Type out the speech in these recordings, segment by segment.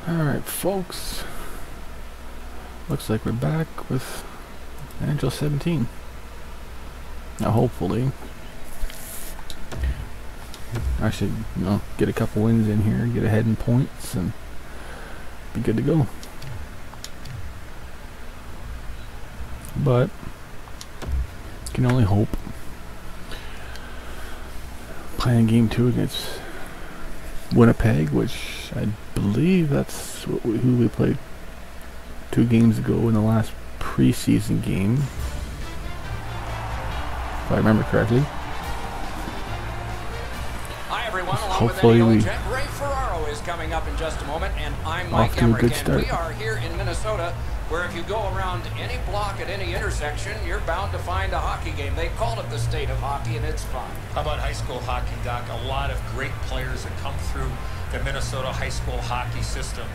Alright, folks. Looks like we're back with NHL 17. Now, hopefully, I should, get a couple wins in here, get ahead in points, and be good to go. But, can only hope. Playing game 2 against Winnipeg, which I believe that's who we played 2 games ago in the last preseason game, if I remember correctly. Hi everyone, Hopefully we Ray Ferraro is coming up in just a moment, and I'm off Mike to a Emmerich, good start. and we are here in Minnesota, where if you go around any block at any intersection, you're bound to find a hockey game. They call it the state of hockey, and it's fun. How about high school hockey, Doc? A lot of great players that come through the Minnesota high school hockey system.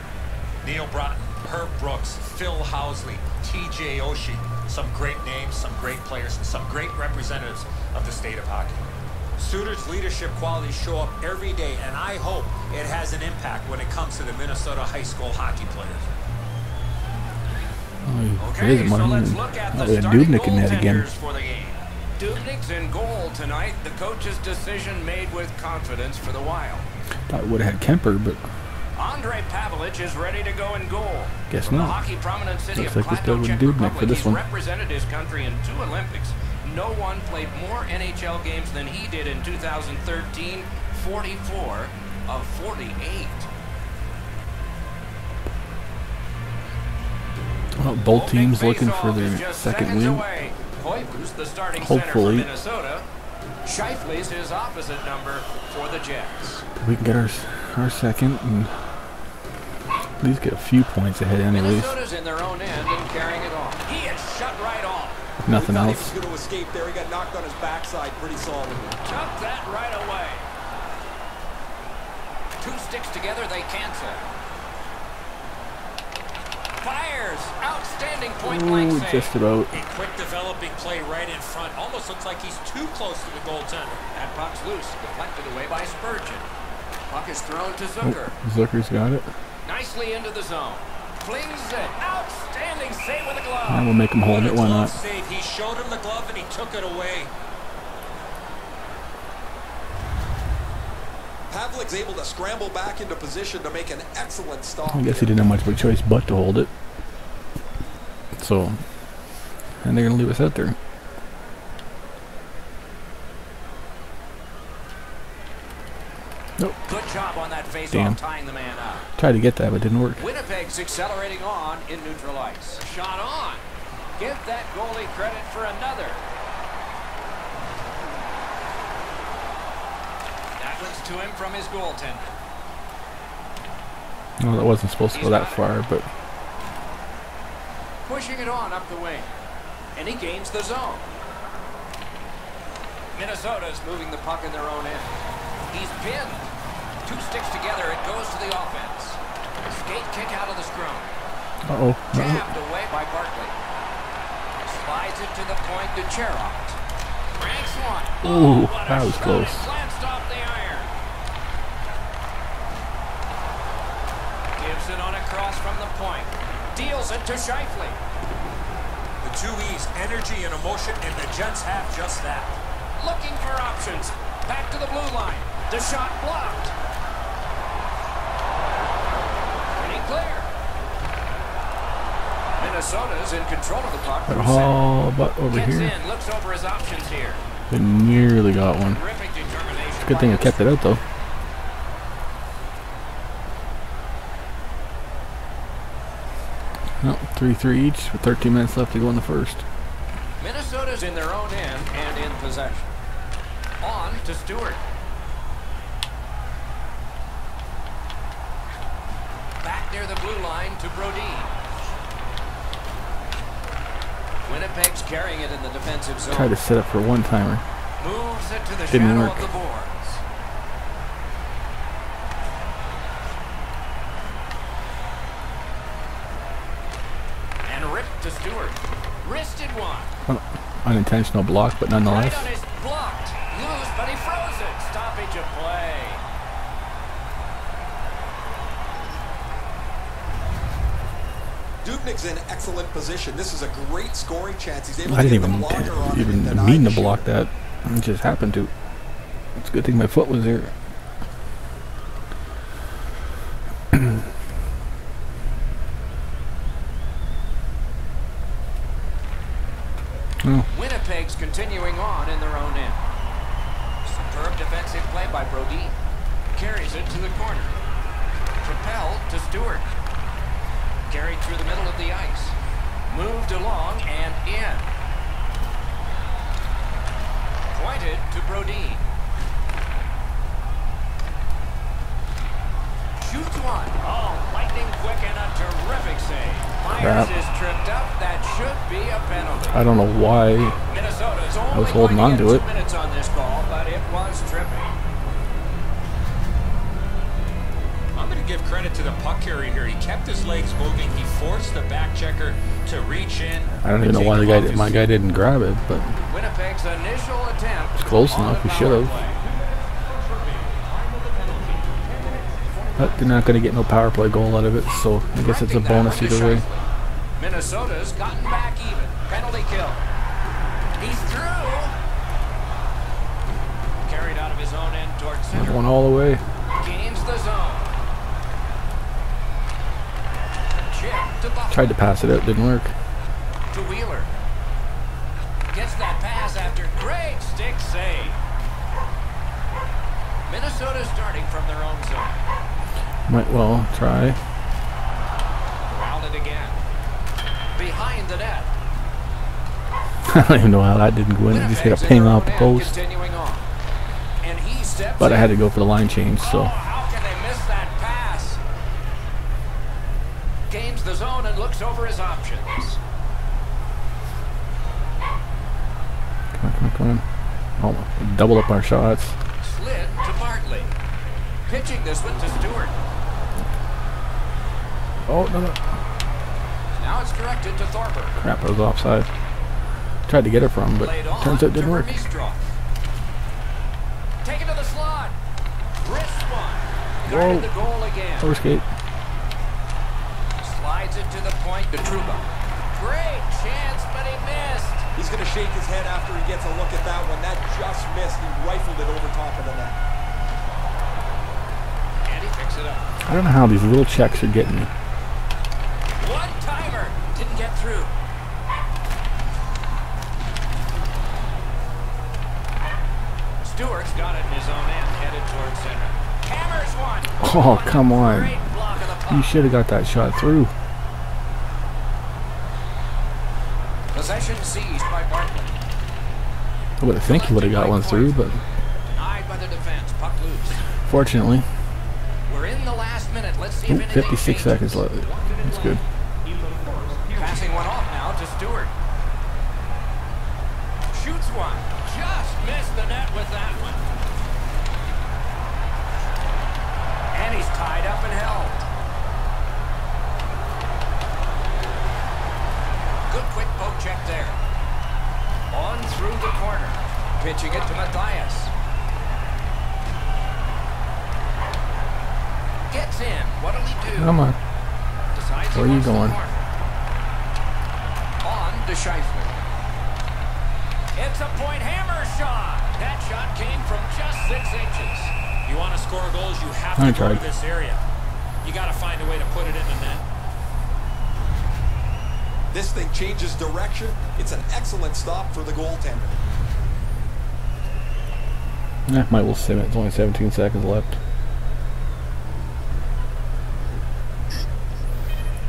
Neil Broughton, Herb Brooks, Phil Housley, T.J. Oshie. Some great names, some great players, and some great representatives of the state of hockey. Suter's leadership qualities show up every day, and I hope it has an impact when it comes to the Minnesota high school hockey players. Okay, so let's look at the starting goaltenders for the game. Dubnik's in goal tonight. The coach's decision made with confidence for the Wild. Thought would have had Kemper, but Andrei Pavlich is ready to go in goal. Guess From not. the hockey prominent city Looks of like we're still Kladno, with Czech Dubnik Republic, for this he's one. represented his country in 2 Olympics. No one played more NHL games than he did in 2013, 44 of 48. Well, both teams looking for their second win. Koivu's the starting Hopefully. center for Minnesota. Scheifele's his opposite number for the Jets. We can get our second and at least get a few points ahead anyways. Minnesota's in their own end and carrying it off. He is shut right off. If nothing He else. was going to escape there. He got knocked on his backside pretty solidly. Took that right away. 2 sticks together, they cancel. Fires. Outstanding point-blank Ooh, save. just about. A quick developing play right in front. Almost looks like he's too close to the goaltender. That puck's loose, deflected away by Spurgeon. Puck is thrown to Zucker. Oh, Zucker's got it. Nicely into the zone. Flings it. Outstanding save with a glove. And we'll make him hold it. Why not? Save. He showed him the glove and he took it away. Pavlik's able to scramble back into position to make an excellent stop. I guess he didn't have much of a choice but to hold it. So, and they're going to leave us out there. Nope. Good job on that face Damn. off, tying the man up. Tried to get that, but didn't work. Winnipeg's accelerating on in neutral ice. Shot on. Give that goalie credit for another. That one's to him from his goaltender. Well, that wasn't supposed to go that far, but Pushing it on up the wing. And he gains the zone. Minnesota's moving the puck in their own end. He's pinned. 2 sticks together, it goes to the offense. Skate kick out of the scrum. uh-oh. Jabbed away by Barkley. Slides it to the point to Cherot. Ranks one. Ooh, what a that was shot. close. It glanced off the iron. Gives it on a cross from the point. Deals it to Scheifele. The 2 E's, energy and emotion, and the Jets have just that. Looking for options. Back to the blue line. The shot blocked. Pretty clear. Minnesota's in control of the puck. Oh, but over Gets here. in, looks over his options here. We nearly got one. Terrific determination. Good thing I kept it out though. Well, 3-3 each with 13 minutes left to go in the first. Minnesota's in their own end and in possession. On to Stewart. Back near the blue line to Brodin. Winnipeg's carrying it in the defensive zone. Tried to set up for a one-timer. Moves it to the Didn't shadow work. of the boards. And ripped to Stewart. Wristed one. Oh, unintentional block, but nonetheless. Right on his blocked. Loose, but he froze it. Stoppage of play. Dubnyk's in excellent position. This is a great scoring chance. He's able I to didn't get the blocker on it and even deny mean the to block shoot. that. It just happened to. It's a good thing my foot was there. Oh. Winnipeg's continuing on in their own end. Superb defensive play by Brody. Carries it to the corner. Propelled to Stewart. Carried through the middle of the ice. Moved along and in. Pointed to Brody. Shoots one. Oh, lightning quick and a terrific save. Myers is tripped up. That should be a penalty. I don't know why Minnesota's I was only holding going on to to get it. 2 minutes on this call, but it was tripping. I'm going to give credit to the puck carrier here. He kept his legs moving. He forced the back checker to reach in. I don't even know why my guy didn't grab it, but Winnipeg's initial attempt. it's close on enough. the We should power have. play. But they're not going to get no power play goal out of it, so I guess it's a bonus either way. Minnesota's gotten back even. Penalty kill. He's through. Carried out of his own end towards center. Going all the way. Gains the zone. Chip to Buffalo. Tried to pass it out, didn't work. To Wheeler. Gets that pass after great stick save. Minnesota starting from their own zone. Might well try. Round it again. Behind the net. I don't even know how that didn't go in. It just hit a ping off the post. Continuing on. And he steps But I had in. to go for the line change, so. Oh, how can they miss that pass? Gains the zone and looks over his options. Come on, come on, come on. Oh, double up our shots. Slid to Bartley. Pitching this one to Stewart. Oh, no, no. Now it's directed to Thorper. Crap, I was offside. Tried to get it from, but Laid on turns out it didn't to work. Vermeestroff. Taken to the slot. Wrist one. Whoa. Guarded the goal again. Over skate. Slides it to the point to Trouba. Great chance, but he missed. He's going to shake his head after he gets a look at that one. That just missed. He rifled it over top of the net. And he picks it up. I don't know how these little checks are getting me. One timer. Didn't get through. Stewart's got it in his own end, headed towards center. Hammers one. Oh, come on. Great block of the puck. You should have got that shot through. Possession seized by Bartley. I would have think he would have got one through, but Eyed by the defense. Puck loose. fortunately, We're in the last minute. Let's see if anything 56 changes. seconds left. That's good. Passing one off now to Stewart. Shoots one. Just missed the net with that one. And he's tied up and held. Good quick poke check there. On through the corner. Pitching it to Matthias. Gets in. What'll he do? Come on. Decides he Where are you wants the going? corner. On to Scheifele. It's a point hammer shot. That shot came from just 6 inches. You want to score goals, you have I to go to tried. this area. You got to find a way to put it in the net. This thing changes direction. It's an excellent stop for the goaltender. Might well sim it. It's only 17 seconds left.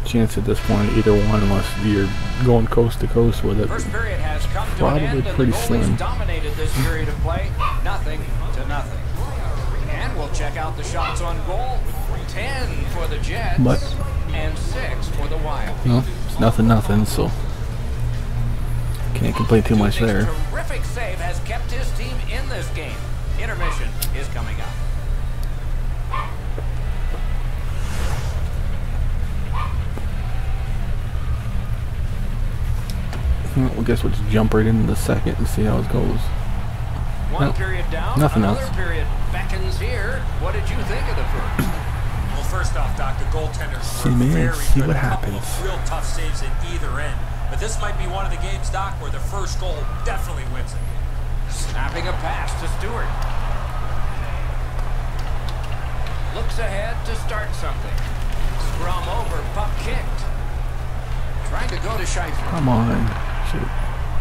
Chance at this point, either one, unless you're going coast to coast with it. First period has come to Probably an end, and pretty the goalies slim. dominated this period of play. Nothing to nothing. And we'll check out the shots on goal. 10 for the Jets But- and 6 for the Wild. No, it's nothing, so can't complain too much Dubnyk's there. terrific save has kept his team in this game. Intermission is coming up. Well, I guess we'll just jump right into the second and see how it goes. One No, period down, nothing another else. period beckons here. What did you think of the first? Well, first off, Doc, the goaltenders See, were man, very see good. what A couple happens. of real tough saves at either end. But this might be one of the games, Doc, where the first goal definitely wins it. Snapping a pass to Stewart. Looks ahead to start something. Scrum over, puck kicked. Trying to go to Scheifele. Come on. Shoot.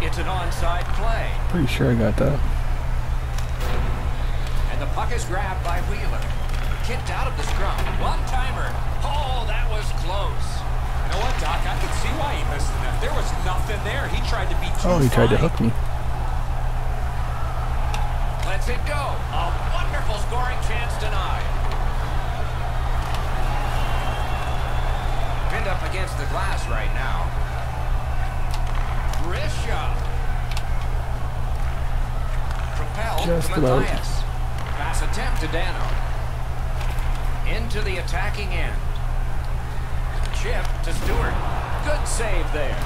It's an onside play. Pretty sure I got that. And the puck is grabbed by Wheeler. Kicked out of the scrum. One-timer. Oh, that was close. You know what, Doc? I can see why he missed the net. There was nothing there. He tried to be too Oh, he tried to fine. hook me. Lets it go. A wonderful scoring chance denied. Pinned up against the glass right now. Wrist shot. Propelled Just to about. Matthias. Pass attempt to Dano. Into the attacking end. Chip to Stewart. Good save there.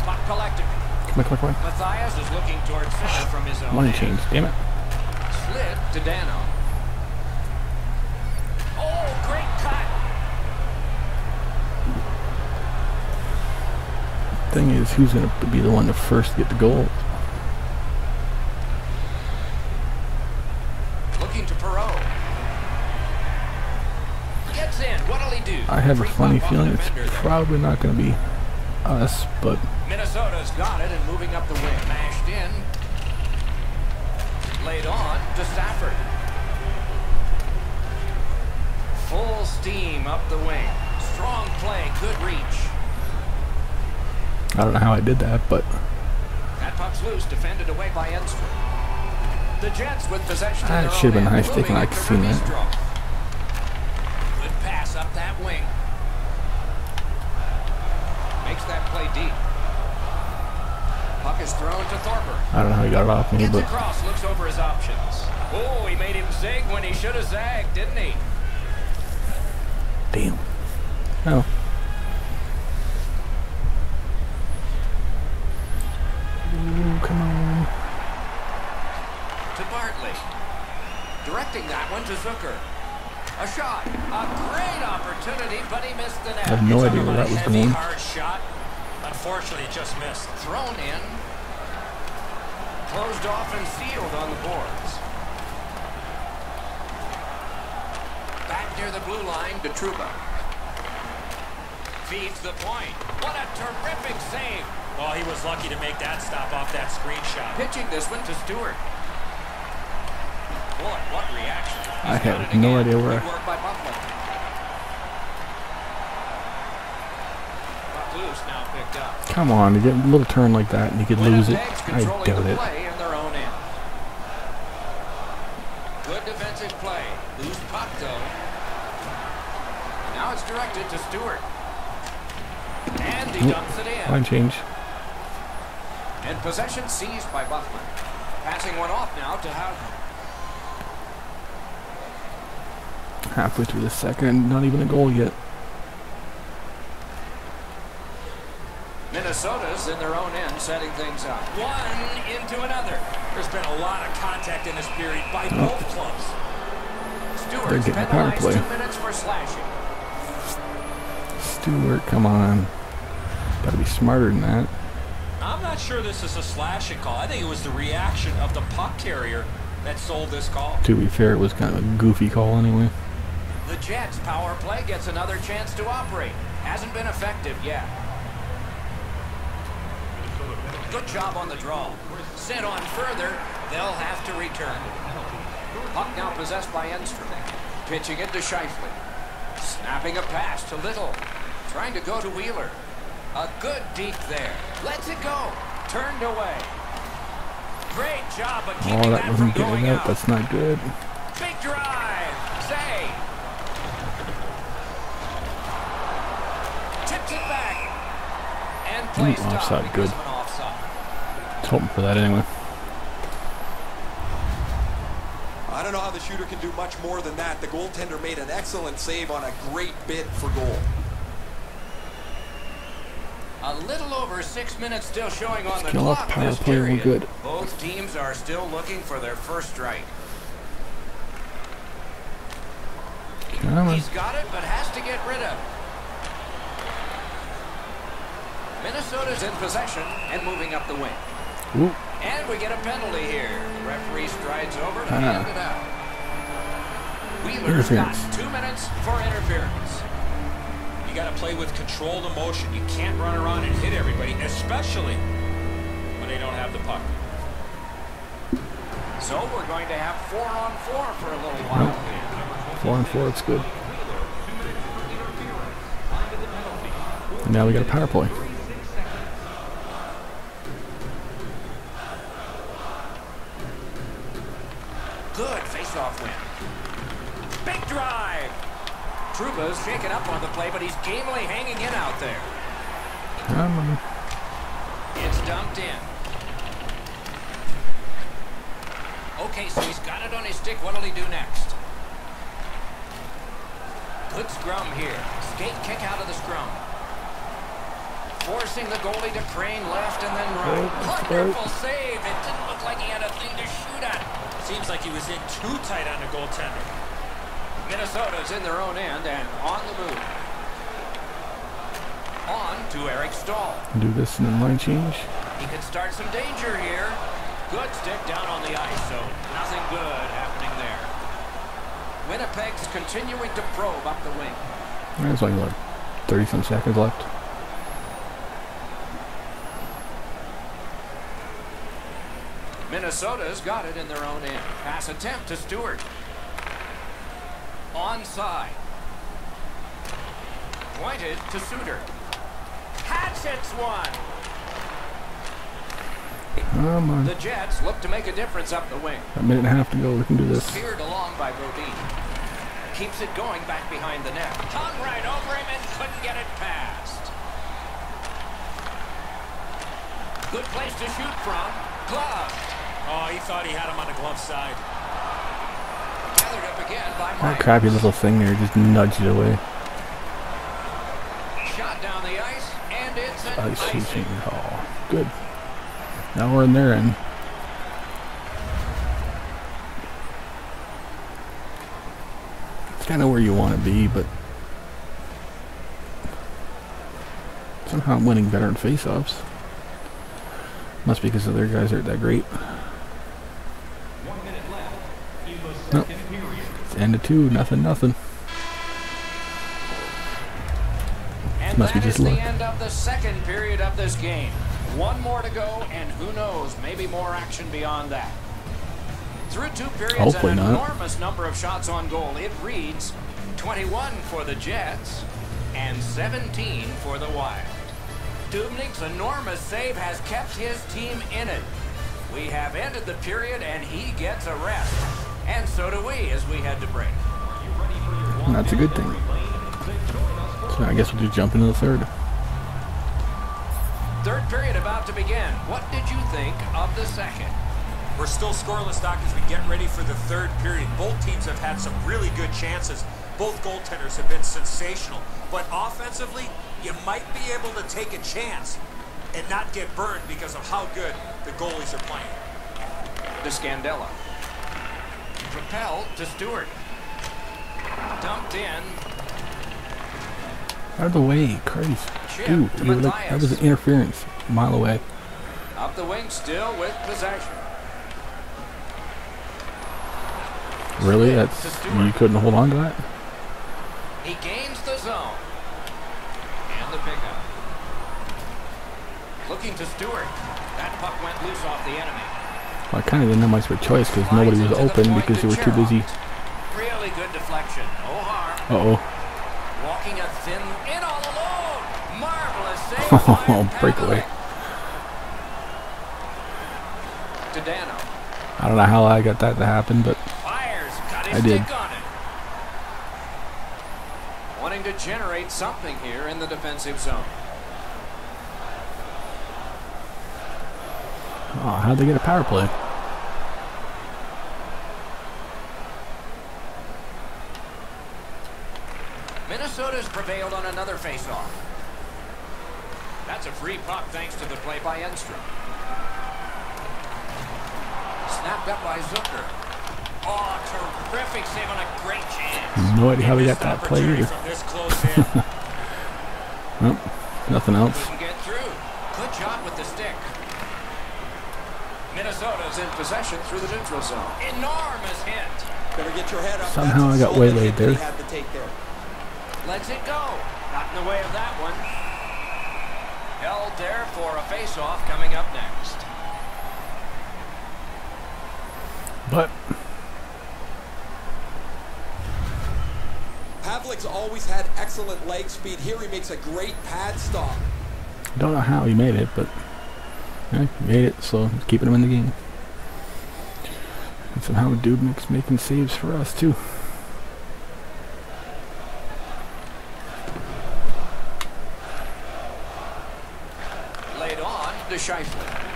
Puck collected. Come on. Matthias is looking towards center from his own Line end. change, damn it. Slid to Dano. Oh, great cut. Thing is, who's going to be the one to first get the goal? Looking to Perot. Gets in. What'll he do? I have a Free funny puck on the feeling it's defender there. probably not going to be us, but Minnesota's got it and moving up the wing. Mashed in. Laid on to Stafford. Full steam up the wing. Strong play. Good reach. I don't know how I did that, but That puck's loose. Defended away by Enstrom. The Jets with possession. That in their should have own been end, high stick, and moving I it could to see that. Verbiestro. Good pass up that wing. Makes that play deep. Puck is thrown to Thorper. I don't know how he got it off me, Gets but across, looks over his options. Oh, he made him zig when he should have zagged, didn't he? damn. No. Ooh, come on. To Bartley. Directing that one to Zucker. A shot. A great opportunity, but he missed the net. I have no Talk idea where about that was a heavy, going. hard shot. Unfortunately, it just missed. Thrown in. Closed off and sealed on the boards. Back near the blue line to Trouba. Feeds the point. What a terrific save. Well, he was lucky to make that stop off that screenshot. Pitching this one to Stewart. Boy, what reaction. I He's got have it no again. idea where. Good work by Buffalo. Puck loose, now picked up. Come on, you get a little turn like that and you could lose it. Winnipeg's I controlling doubt the it. play in their own end. Good defensive play. Loose puck, though. Now it's directed to Stewart. And he dumps it in. Line change. And possession seized by Buffalo. Passing one off now to Houghton. Halfway through the second, not even a goal yet. Minnesota's in their own end, setting things up. One into another. There's been a lot of contact in this period by both clubs. They're Stewart's getting power penalized play. 2 minutes for slashing. Stewart, come on. Gotta be smarter than that. I'm not sure this is a slashing call. I think it was the reaction of the puck carrier that sold this call. To be fair, it was kind of a goofy call anyway. The Jets' power play gets another chance to operate. Hasn't been effective yet. Good job on the draw. Sent on further, they'll have to return. Puck now possessed by Enstrom. Pitching it to Scheifele. Snapping a pass to Little. Trying to go to Wheeler. A good deep there. Lets it go. Turned away. Great job of keeping Oh, that that from wasn't going getting out. out. That's not good. Big drive. Save. Tips it back. And play stop offside, because good. of an offside. I was hoping for that anyway. I don't know how the shooter can do much more than that. The goaltender made an excellent save on a great bid for goal. A little over 6 minutes still showing on the Skill up, clock in power this play, we're period. good. Both teams are still looking for their first strike. Come Come on. He's got it, but has to get rid of it. Minnesota's in possession and moving up the wing. Ooh. And we get a penalty here. The referee strides over to hand it out. Wheeler's got 2 minutes for interference. You got to play with controlled emotion. You can't run around and hit everybody, especially when they don't have the puck. So we're going to have 4-on-4 for a little while. 4-on-4, it's good. And now we got a power play. Good face-off win. Big drive. Trouba's shaken up on the play, but he's gamely hanging in out there. Come on. It's dumped in. Okay, so he's got it on his stick. What'll he do next? Good scrum here. Skate kick out of the scrum. Forcing the goalie to crane left and then right. Wonderful save. It didn't look like he had a thing to shoot at. Seems like he was in too tight on the goaltender. Minnesota's in their own end and on the move. On to Eric Stahl. Do this in the line change. He could start some danger here. Good stick down on the ice, so nothing good happening there. Winnipeg's continuing to probe up the wing. There's only like 30-some seconds left. Minnesota's got it in their own end. Pass attempt to Stewart. Onside. Pointed to Suter. Hatchets one. Come on. The Jets look to make a difference up the wing. A minute and a half to go. We can do this. Steered along by Brodin. Keeps it going back behind the net. Hung right over him and couldn't get it past. Good place to shoot from. Glove. Oh, he thought he had him on the glove side. Gathered up again by That Mike. crappy little thing there just nudged it away. Shot down the ice, and it's an Ice icing. shooting. Oh, good. Now we're in their end. It's kind of where you want to be, but somehow I'm winning better in face-offs. Must be because their guys aren't that great. Nope. It's end of 2, nothing. And Must be that is just luck. the end of the second period of this game. One more to go, and who knows, maybe more action beyond that. Through 2 periods Hopefully and an not. enormous number of shots on goal, it reads 21 for the Jets and 17 for the Wild. Dubnik's enormous save has kept his team in it. We have ended the period, and he gets a rest. And so do we as we head to break. And that's a good thing. So I guess we'll just jump into the third. Third period about to begin. What did you think of the second? We're still scoreless, Doc, as we get ready for the third period. Both teams have had some really good chances. Both goaltenders have been sensational. But offensively, you might be able to take a chance and not get burned because of how good the goalies are playing. To Scandella. Propelled to Stewart. Dumped in. Out of the way, Christ. Chip Dude, to you were like, Matthias. that was an interference a mile away. Up the wing still with possession. Really? Smith That's to Stewart. you couldn't hold on to that? He gains the zone. And the pickup. Looking to Stewart. That puck went loose off the enemy. Well, I kind of didn't have much of a choice because nobody was open because they were too busy. Really good deflection. No harm. Uh-oh. Walking a thin in all alone. Marvelous save by Oh, breakaway. To Dano. I don't know how I got that to happen, but Fires. Got his I did. stick on it. Wanting to generate something here in the defensive zone. oh, how'd they get a power play? Minnesota's prevailed on another faceoff. That's a free puck thanks to the play by Enstrom. Snapped up by Zucker. Oh, terrific save on a great chance. No idea how we got that play either. From this close in. Nope, nothing else. Couldn't get through. Good job with the stick. Minnesota's in possession through the neutral zone. Enormous hit. Better get your head up. Somehow I got waylaid there. Had to take there. Lets it go. Not in the way of that one. Held there for a face-off coming up next. But Havlic's always had excellent leg speed. Here he makes a great pad stop. I don't know how he made it, but yeah, he made it, so it's keeping him in the game. And somehow Dubnik's making saves for us too. Laid on to Scheifele.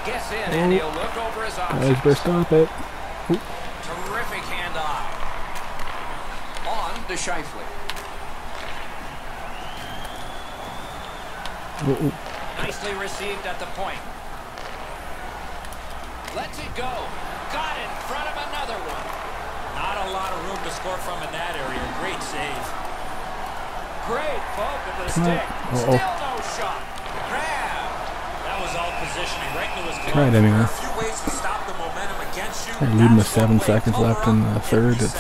Gets in and he'll look over his options. Guys, better stop it. Terrific hand-eye. On to Scheifele. Nicely received at the point. Lets it go. Got in front of another one. Not a lot of room to score from in that area. Great save. Great poke at the stick. Still no shot. Grab. That was all positioning right into his glove. Tried anyway. A few ways to stop the momentum against you. They're leading with That's one 7 way. seconds left in the third. It's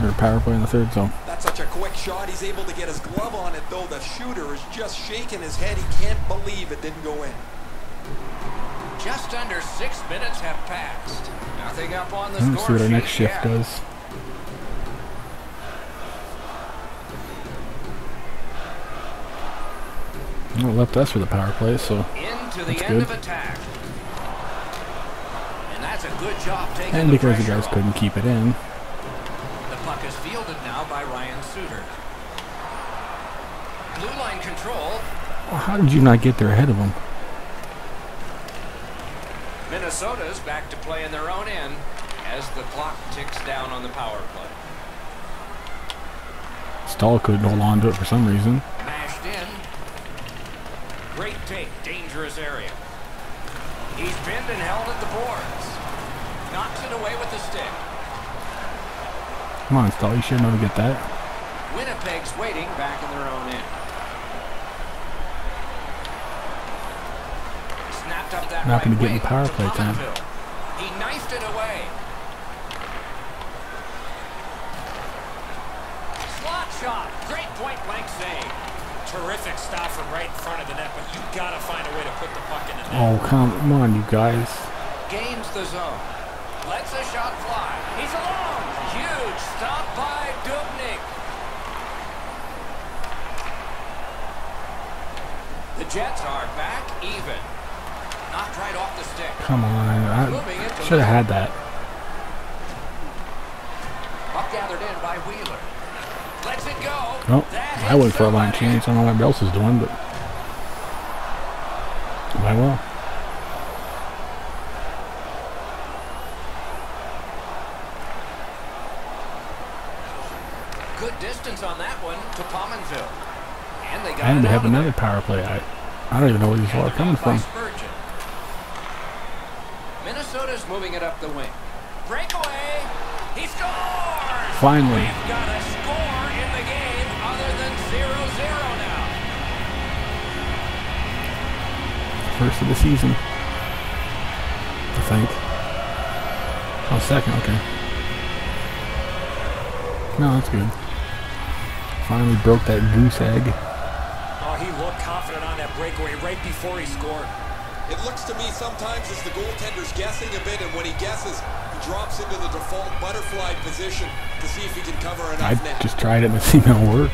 or power play in the third zone. That's such a quick shot. He's able to get his glove on it, though. The shooter is just shaking his head. He can't believe it didn't go in. Just under 6 minutes have passed. Nothing up on the Let's see score what our sheet next shift yet. does. Well, it left us for the power play, so Into the that's end good. of attack. And that's a good job taking And the because the pressure guys off. couldn't keep it in, The puck is fielded now by Ryan Suter. Blue line control. well, how did you not get there ahead of them? Minnesota's back to play in their own end as the clock ticks down on the power play. Stahl couldn't hold on to it for some reason. Mashed in. Great take, dangerous area. He's pinned and held at the boards. Knocks it away with the stick. Come on, Stahl, you should know to get that. Winnipeg's waiting back in their own end. Snapped up that Not right gonna get in wing power to play time. Pominville. He knifed it away. Slot shot. Great point blank save. Terrific stop from right in front of the net, but you gotta find a way to put the puck in the net. Oh, come on, you guys. Gains the zone. Lets a shot fly. He's alone. Huge stop by Dubnik. The Jets are back even. Knocked right off the stick. Come on, I should have had that. Puck gathered in by Wheeler. Lets it go. Oh, That I went hits for a line somebody. change. I don't know what everybody else is doing, but I will. Good distance on that one to Pominville. And they got And it we have out of another it. power play. I don't even know where these all are coming By from. Spurgeon. Minnesota's moving it up the wing. Breakaway. He scores. Finally. We've got a score in the game other than 0-0 now. First of the season, I think. Oh, second, okay. No, that's good. Finally broke that goose egg. Oh, he looked confident on that breakaway right before he scored. It looks to me sometimes as the goaltender's guessing a bit, and when he guesses, he drops into the default butterfly position to see if he can cover I enough net. just tried it and it seemed to work.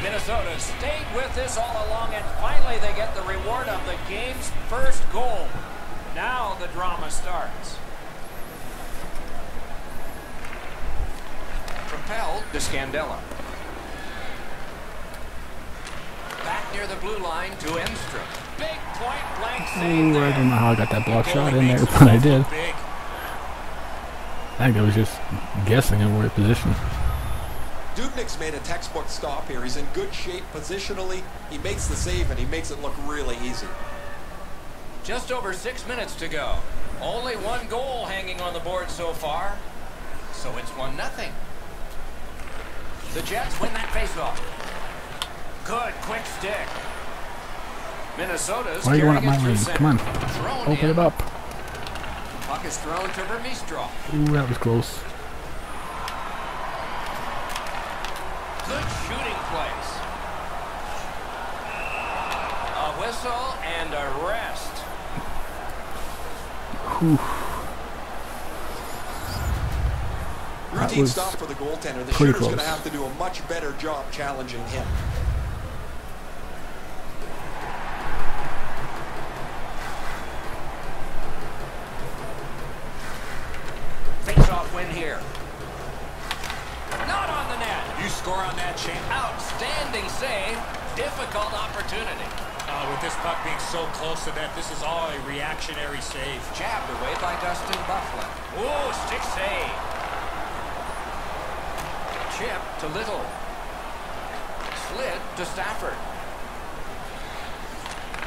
Minnesota stayed with this all along, and finally they get the reward of the game's first goal. Now the drama starts. Propelled to Scandella. Back near the blue line to Enstrom. Big point blank save Ooh, there. I don't know how I got that block shot in there, Makes but I it did. big. I think I was just guessing in where position. Dubnik's made a textbook stop here. He's in good shape positionally. He makes the save, and he makes it look really easy. Just over 6 minutes to go. Only one goal hanging on the board so far. So it's 1-0. The Jets win that faceoff. Good quick stick. Minnesota's Why are you going up carrying my it lane? through Come on. center. Thrown Open in. it up. Puck is thrown to Vermeestro. Ooh, that was close. Good shooting place. A whistle and a rest. Whew. Routine was stop for the goaltender. The pretty shooter's going to close. have to do a much better job challenging him. Face-off win here. Not on the net. You score on that, Shane. Outstanding save. Difficult opportunity. With this puck being so close to net, this is all a reactionary save. Jabbed away by Dustin Bufflin. Oh, stick save. Chip to Little. Slid to Stafford.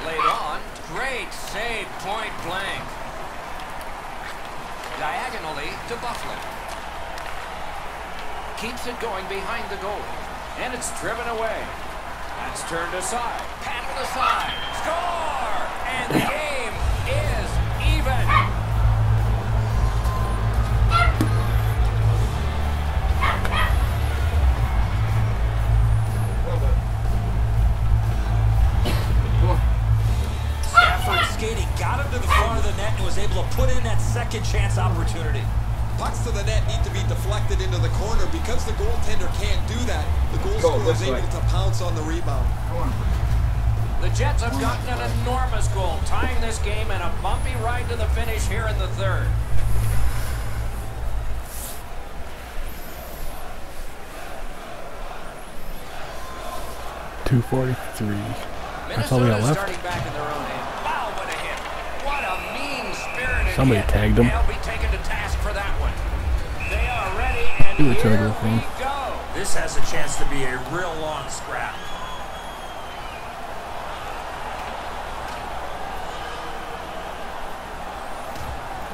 Laid on. Great save, point blank. Diagonally to Bufflin. Keeps it going behind the goal. And it's driven away. That's turned aside. Paddled aside. Score! And the game is even. Stafford skating, got him to the front of the net and was able to put in that second chance opportunity. Pucks to the net need to be deflected into the corner. Because the goaltender can't do that, the goal scorer is able to pounce on the rebound. The Jets have gotten an enormous goal, tying this game in a bumpy ride to the finish here in the third. That's all we got Minnesota's left. starting back in their own end. Wow, what a hit. What a mean-spirited Somebody hit. tagged him. They'll be taken to task for that one. They are ready, and Do it to the here goal thing. we go. This has a chance to be a real long scrap.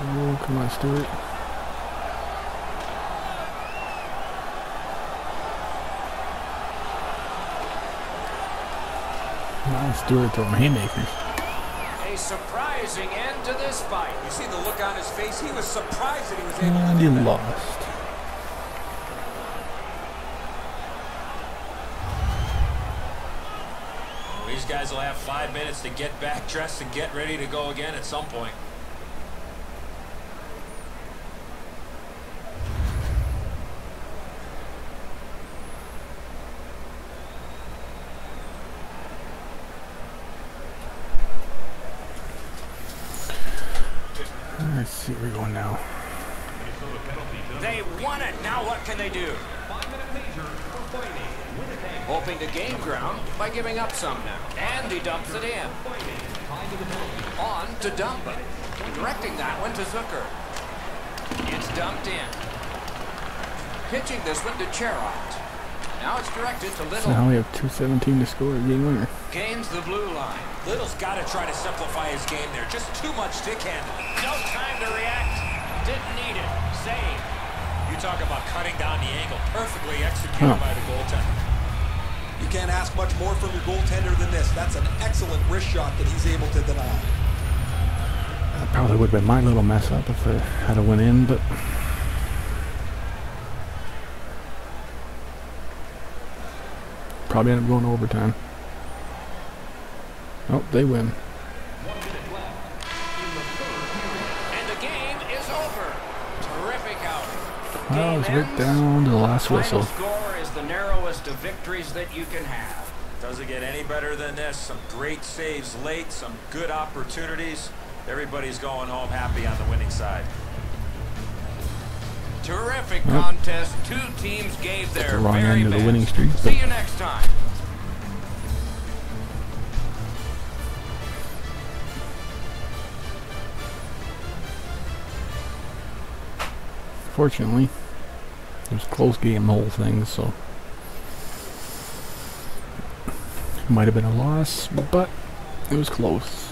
Oh, come on, Stewart. Come on, Stewart, throwing haymakers. A surprising end to this fight. You see the look on his face? He was surprised that he was able to And do you that. lost. These guys will have 5 minutes to get back dressed and get ready to go again at some point. Let's see where we're going now. They won it. Now what can they do? Hoping to gain ground by giving up some now. And he dumps it in. On to dump it. Directing that one to Zucker. It's dumped in. Pitching this one to Cherot. Now it's directed to Little. So now we have 2:17 to score, game winner. Gains the blue line. Little's got to try to simplify his game there. Just too much stick-handed. No time to react. Didn't need it. Save. You talk about cutting down the angle. Perfectly executed by the goaltender. You can't ask much more from your goaltender than this. That's an excellent wrist shot that he's able to deny. That probably would have been my little mess up if I had a win in, but probably end up going to overtime. Oh, they win. And the game is over. Terrific outing. Well, it's Game right ends. down to the last whistle. Final score is the narrowest of victories that you can have. Doesn't get any better than this. Some great saves late, some good opportunities. Everybody's going home happy on the winning side. Terrific contest. Two teams gave their The wrong very end of the best. winning streak, See but- you next time. Fortunately, it was a close game, the whole thing, so it might have been a loss, but it was close.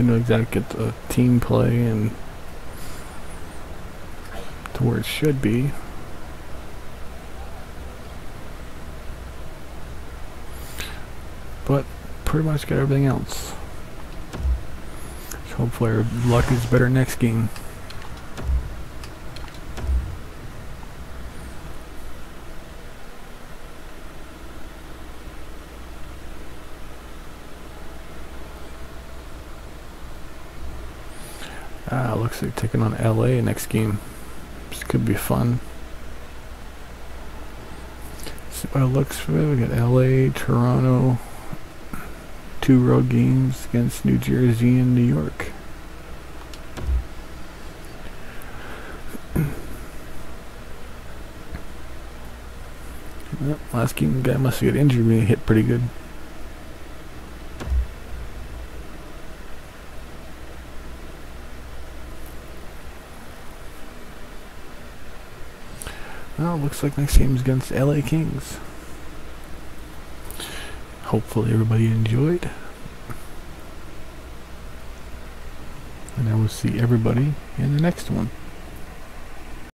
didn't exactly get the team play and to where it should be. But pretty much got everything else. So hopefully our luck is better next game. Looks like taking on LA next game. This could be fun. See what it looks for. We got LA, Toronto, 2 road games against New Jersey and New York. Last game, the guy must have got injured when he hit pretty good. Well, looks like next game's against LA Kings. Hopefully everybody enjoyed. And I will see everybody in the next one.